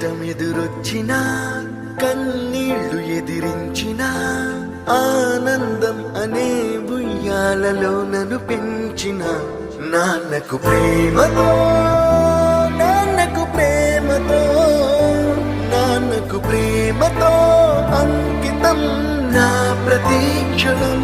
కష్టమెదురొచ్చినా కన్నీళ్లు ఎదిరించినా ఆనందం అనే ఉయ్యాలలో నన్ను పెంచిన నాన్నకు ప్రేమతో నాన్నకు ప్రేమతో నాన్నకు ప్రేమతో అంకితం నా ప్రతీక్షణం.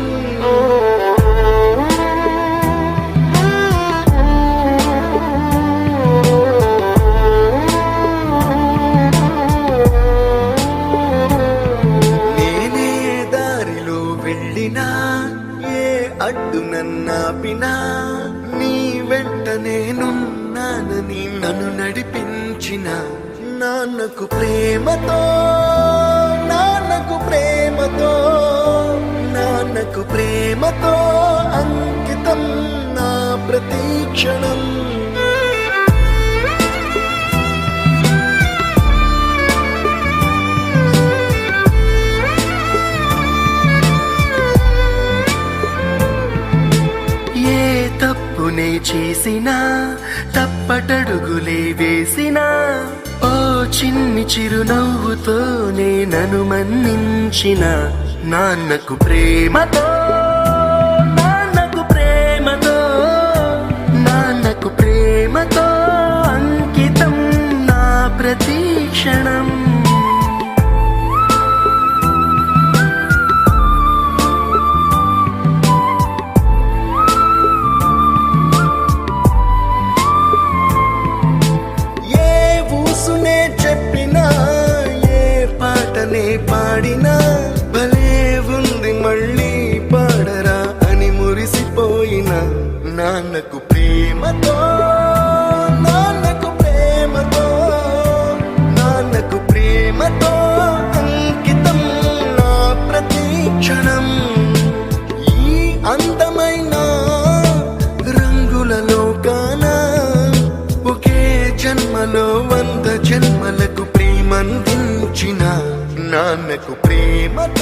ఏ అడ్డు నన్నాపినా నీ వెంట నేనున్నానని నన్ను నడిపించిన నాన్నకు ప్రేమతో నాన్నకు ప్రేమతో నాన్నకు ప్రేమతో అంకితం నా ప్రతీక్షణం. తప్పునే చేసినా తప్పటడుగులే వేసినా ఓ చిన్ని చిరునవ్వుతోనే నన్ను మన్నించిన నాన్నకు ప్రేమతో నాన్నకు ప్రేమతో నాన్నకు ప్రేమతో అంకితం నా ప్రతీక్షణం. పాడినా భలే ఉంది మళ్ళీ పాడరా అని మురిసిపోయిన నాన్నకు ప్రేమతో నాన్నకు ప్రేమతో నాన్నకు ప్రేమతో అంకితం నా ప్రతీక్షణం. ఈ అందమైన రంగుల లోకాన ఒకే జన్మలో 100 జన్మలకు ప్రేమందించిన నాన్నకు ప్రేమతో